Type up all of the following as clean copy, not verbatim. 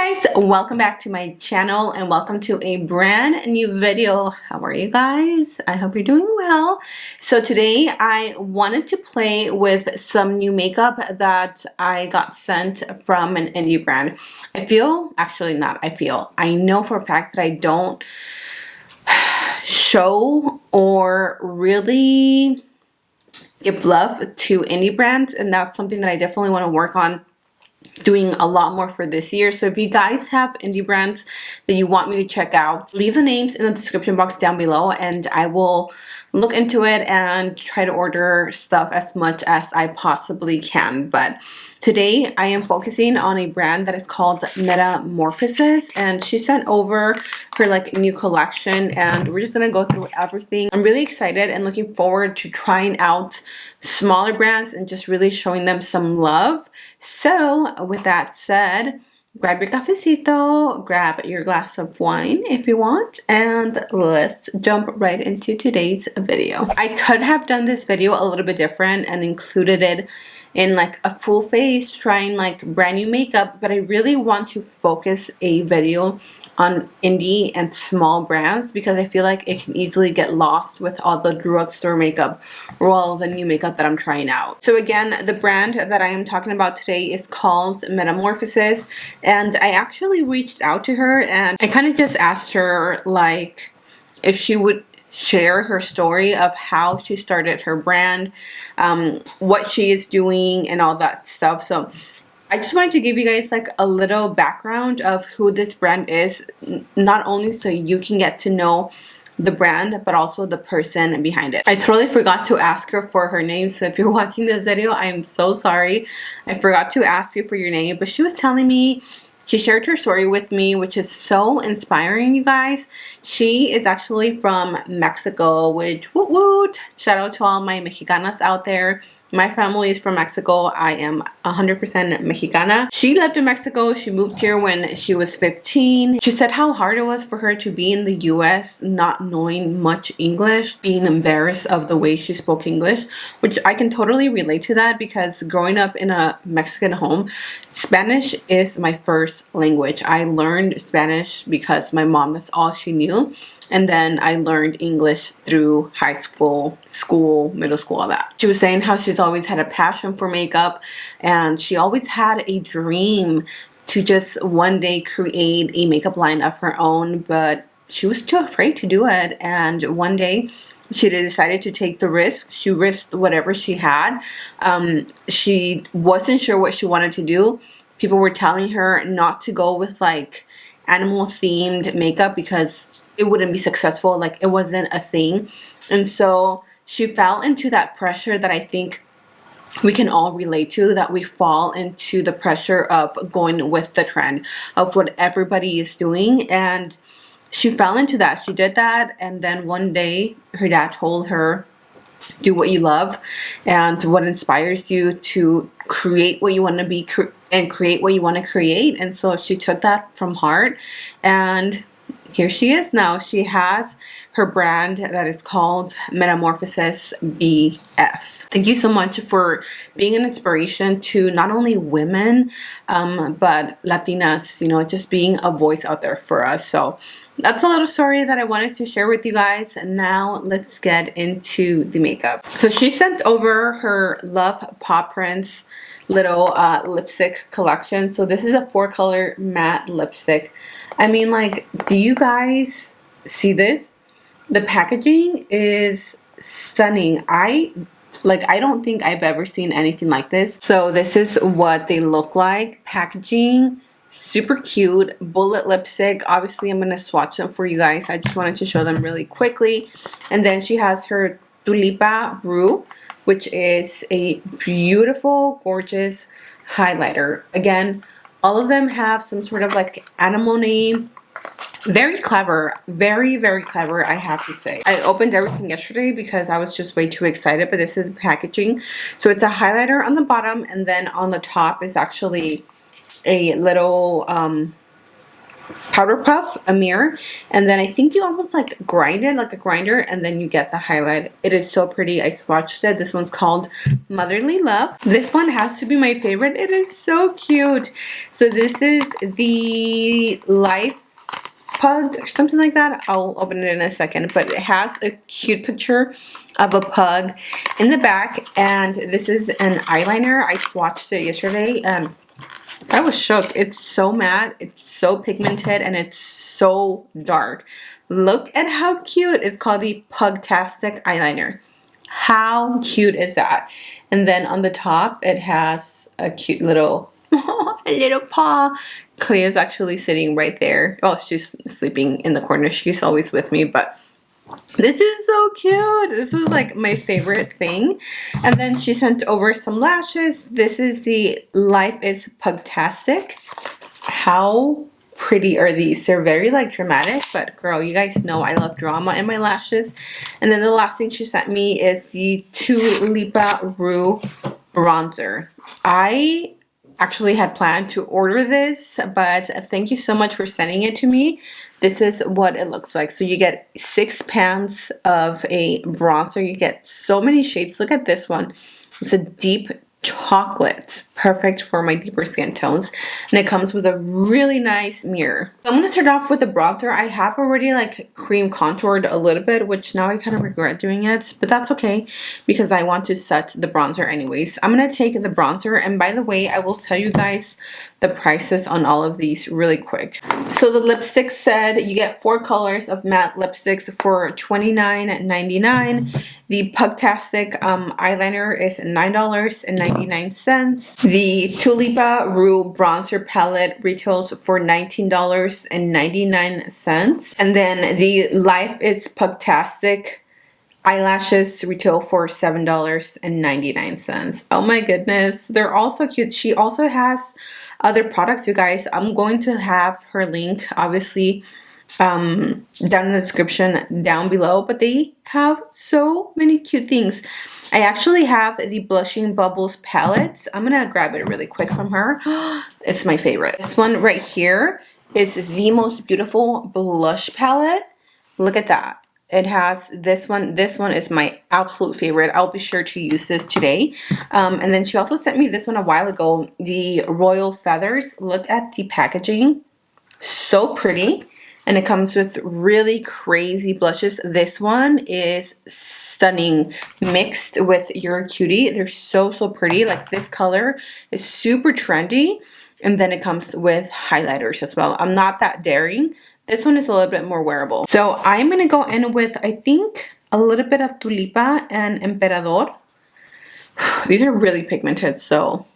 Guys, welcome back to my channel and welcome to a brand new video. How are you guys? I hope you're doing well. So today I wanted to play with some new makeup that I got sent from an indie brand. I know for a fact that I don't show or really give love to indie brands, and that's something that I definitely want to work on doing a lot more for this year. So if you guys have indie brands that you want me to check out, leave the names in the description box down below and I will look into it and try to order stuff as much as I possibly can. But today I am focusing on a brand that is called Metamorphosis, and she sent over her new collection and we're just gonna go through everything. I'm really excited and looking forward to trying out smaller brands and just really showing them some love. So with that said, grab your cafecito, grab your glass of wine if you want, and let's jump right into today's video. I could have done this video a little bit different and included it in a full face trying brand new makeup, but I really want to focus a video on indie and small brands because I feel like it can easily get lost with all the drugstore makeup or all the new makeup that I'm trying out. So again, the brand that I am talking about today is called Metamorphosis, and I actually reached out to her and I kind of just asked her if she would share her story of how she started her brand, what she is doing and all that stuff. So I just wanted to give you guys a little background of who this brand is, not only so you can get to know the brand, but also the person behind it. I totally forgot to ask her for her name, so if you're watching this video, I am so sorry. I forgot to ask you for your name, but she was telling me, she shared her story with me, which is so inspiring, you guys. She is actually from Mexico, which woot woot. Shout out to all my Mexicanas out there. My family is from Mexico. I am 100% Mexicana. She lived in Mexico. She moved here when she was 15. She said how hard it was for her to be in the US not knowing much English, being embarrassed of the way she spoke English, which I can totally relate to that because growing up in a Mexican home, Spanish is my first language. I learned Spanish because my mom, that's all she knew. And then I learned English through high school, middle school, all that. She was saying how she's always had a passion for makeup and she always had a dream to just one day create a makeup line of her own, but she was too afraid to do it. And one day she decided to take the risk. She risked whatever she had. She wasn't sure what she wanted to do. People were telling her not to go with animal themed makeup because it wouldn't be successful, it wasn't a thing. And so she fell into that pressure that I think we can all relate to, that we fall into the pressure of going with the trend of what everybody is doing. And she fell into that. She did that, and then one day her dad told her, do what you love and what inspires you to create what you want to be and create what you want to create. And so she took that from heart, and here she is now. She has her brand that is called Metamorphosis BF. Thank you so much for being an inspiration to not only women, but Latinas, just being a voice out there for us. So that's a little story that I wanted to share with you guys. And now let's get into the makeup. So she sent over her Love Paw Prints little lipstick collection. So this is a 4-color matte lipstick. I mean, do you guys see this? The packaging is stunning. I don't think I've ever seen anything like this. So this is what they look like. Packaging, super cute. Bullet lipstick. Obviously, I'm going to swatch them for you guys. I just wanted to show them really quickly. And then she has her Tulipa Rue, which is a beautiful, gorgeous highlighter. Again, all of them have some sort of animal name. Very clever. Very, very clever, I have to say. I opened everything yesterday because I was just way too excited, but this is packaging. So it's a highlighter on the bottom, and then on the top is actually a little powder puff, a mirror, and then I think you almost like grind it like a grinder, and then you get the highlight. It is so pretty. I swatched it. This one's called Motherly Love. This one has to be my favorite. It is so cute. So this is the Life Pug or something like that. I'll open it in a second, but it has a cute picture of a pug in the back, and this is an eyeliner. I swatched it yesterday and I was shook. It's so matte, it's so pigmented, and it's so dark. Look at how cute. It's called the Pugtastic eyeliner. How cute is that? And then on the top it has a cute little a little paw. Cleo's actually sitting right there. Oh, she's sleeping in the corner. She's always with me, but this is so cute. This was like my favorite thing. And then she sent over some lashes. This is the Life is Pugtastic. How pretty are these? They're very like dramatic, but girl, you guys know I love drama in my lashes. And then the last thing she sent me is the Tulipa Rue bronzer. I actually had planned to order this, but thank you so much for sending it to me. This is what it looks like. So you get 6 pans of a bronzer. You get so many shades. Look at this one. It's a deep chocolate, perfect for my deeper skin tones, and it comes with a really nice mirror. So I'm going to start off with the bronzer. I have already like cream contoured a little bit, which now I kind of regret doing it, but that's okay because I want to set the bronzer anyways. I'm going to take the bronzer, and by the way, I will tell you guys the prices on all of these really quick. So the lipstick said you get 4 colors of matte lipsticks for $29.99. The Pugtastic eyeliner is $9.99. The Tulipa Rue bronzer palette retails for $19.99. And then the Life is Pugtastic eyelashes retail for $7.99. Oh my goodness, they're all so cute. She also has other products, you guys. I'm going to have her link obviously down in the description down below, but they have so many cute things. I actually have the Blushing Bubbles palette. I'm gonna grab it really quick from her. It's my favorite. This one right here is the most beautiful blush palette. Look at that. It has this one. This one is my absolute favorite. I'll be sure to use this today. And then she also sent me this one a while ago, the Royal Feathers. Look at the packaging. So pretty. And it comes with really crazy blushes. This one is stunning, mixed with your cutie. They're so, so pretty. Like this color is super trendy. And then it comes with highlighters as well. I'm not that daring. This one is a little bit more wearable. So I'm going to go in with, I think, a little bit of Tulipa and Emperador. These are really pigmented, so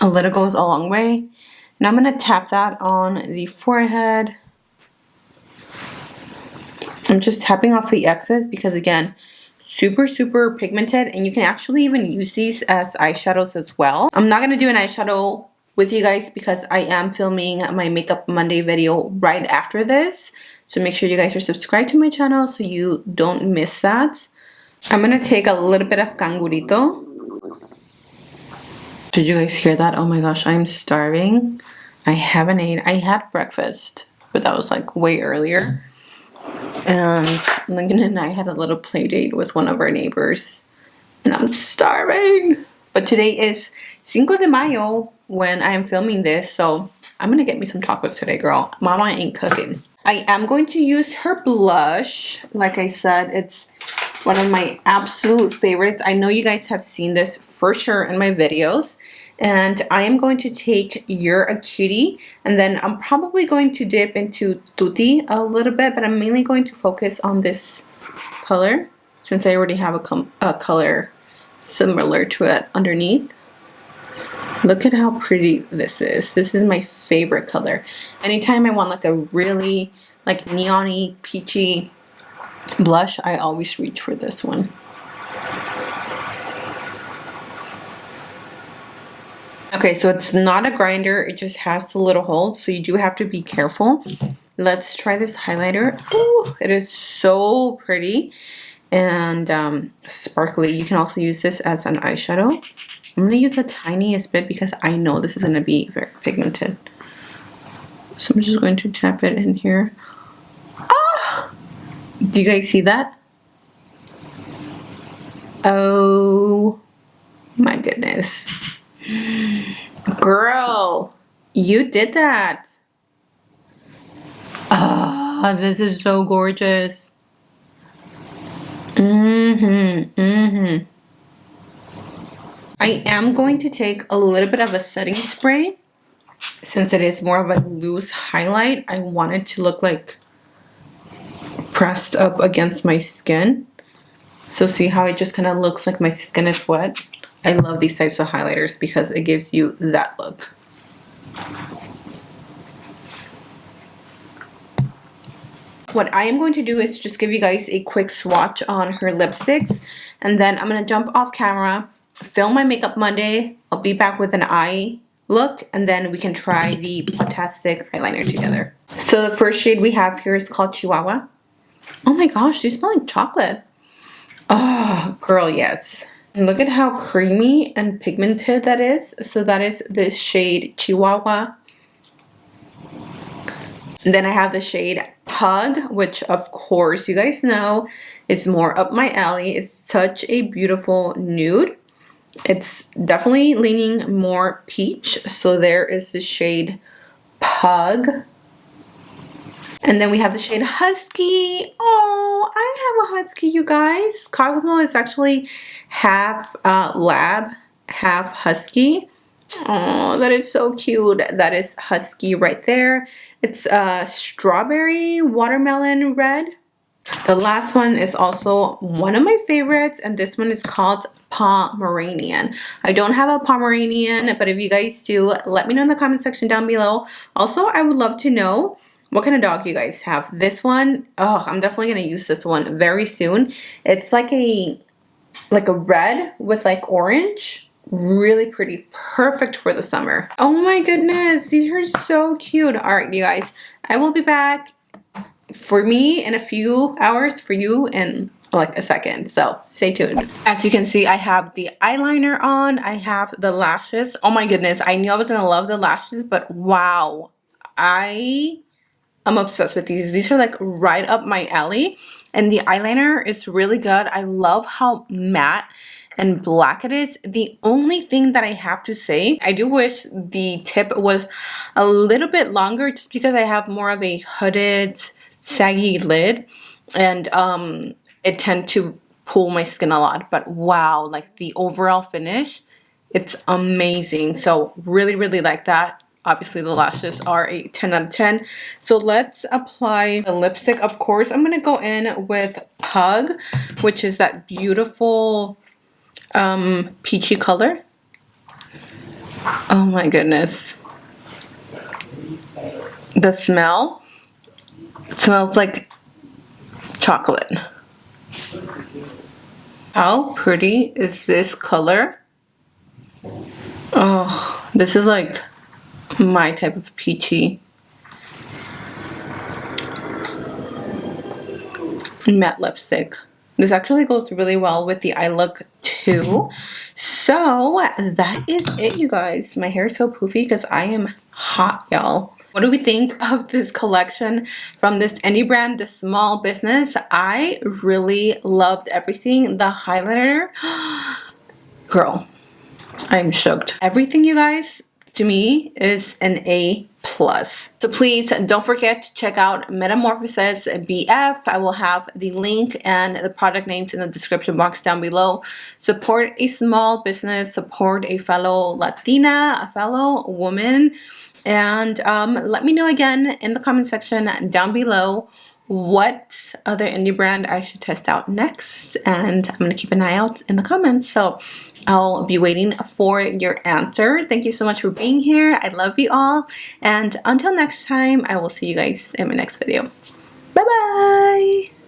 a little goes a long way. And I'm going to tap that on the forehead. I'm just tapping off the excess because, again, super, super pigmented. And you can actually even use these as eyeshadows as well. I'm not going to do an eyeshadow with you guys because I am filming my Makeup Monday video right after this. So make sure you guys are subscribed to my channel so you don't miss that. I'm going to take a little bit of Cangurito. Did you guys hear that? Oh my gosh, I'm starving. I haven't ate. I had breakfast, but that was like way earlier. And Lincoln and I had a little play date with one of our neighbors. And I'm starving. But today is Cinco de Mayo when I'm filming this. So I'm going to get me some tacos today, girl. Mama ain't cooking. I am going to use her blush. Like I said, it's one of my absolute favorites. I know you guys have seen this for sure in my videos. And I am going to take You're a Cutie, and then I'm probably going to dip into Tutti a little bit, but I'm mainly going to focus on this color since I already have a color similar to it underneath. Look at how pretty this is. This is my favorite color. Anytime I want like a really like neon-y, peachy blush, I always reach for this one. Okay, so it's not a grinder, it just has the little hole, so you do have to be careful. Let's try this highlighter. Ooh, it is so pretty and sparkly. You can also use this as an eyeshadow. I'm going to use the tiniest bit because I know this is going to be very pigmented. So I'm just going to tap it in here. Ah! Do you guys see that? Oh my goodness. Girl, you did that. Ah, this is so gorgeous. I am going to take a little bit of a setting spray. Since it is more of a loose highlight, I want it to look like pressed up against my skin. So see how it just kind of looks like my skin is wet? I love these types of highlighters because it gives you that look. What I am going to do is just give you guys a quick swatch on her lipsticks, and then I'm going to jump off camera, film my makeup Monday. I'll be back with an eye look, and then we can try the Plastic eyeliner together. So the first shade we have here is called Chihuahua. Oh my gosh, these smell like chocolate. Oh, girl, yes. And look at how creamy and pigmented that is. So that is the shade Chihuahua. And then I have the shade Pug, which of course you guys know is more up my alley. It's such a beautiful nude. It's definitely leaning more peach. So there is the shade Pug. And then we have the shade Husky. Oh, I have a Husky, you guys. Cosmo is actually half lab, half Husky. Oh, that is so cute. That is Husky right there. It's strawberry watermelon red. The last one is also one of my favorites, and this one is called Pomeranian. I don't have a Pomeranian, but if you guys do, let me know in the comment section down below. Also, I would love to know what kind of dog you guys have. This one, oh, I'm definitely gonna use this one very soon. It's like a red with like orange. Really pretty, perfect for the summer. Oh my goodness, these are so cute. All right, you guys, I will be back for me in a few hours, for you in like a second, so stay tuned. As you can see, I have the eyeliner on, I have the lashes. Oh my goodness, I knew I was gonna love the lashes, but wow, I'm obsessed with these. These are like right up my alley, and the eyeliner is really good. I love how matte and black it is. The only thing that I have to say, I do wish the tip was a little bit longer, just because I have more of a hooded, saggy lid, and it tends to pull my skin a lot. But wow, like the overall finish, it's amazing. So really, really like that. Obviously the lashes are a 10 out of 10. So let's apply the lipstick. Of course, I'm going to go in with Pug, which is that beautiful peachy color. Oh my goodness. The smell, it smells like chocolate. How pretty is this color? Oh, this is like my type of peachy matte lipstick. This actually goes really well with the eye look too. So that is it, you guys. My hair is so poofy because I am hot, y'all. What do we think of this collection from this indie brand, this small business? I really loved everything. The highlighter, girl, I'm shooked. Everything, you guys, to me is an A+. So please don't forget to check out Metamorphosis BF. I will have the link and the product names in the description box down below. Support a small business, support a fellow Latina, a fellow woman, and let me know again in the comment section down below what other indie brand I should test out next, and I'm going to keep an eye out in the comments. So I'll be waiting for your answer. Thank you so much for being here. I love you all, and until next time, I will see you guys in my next video. Bye bye.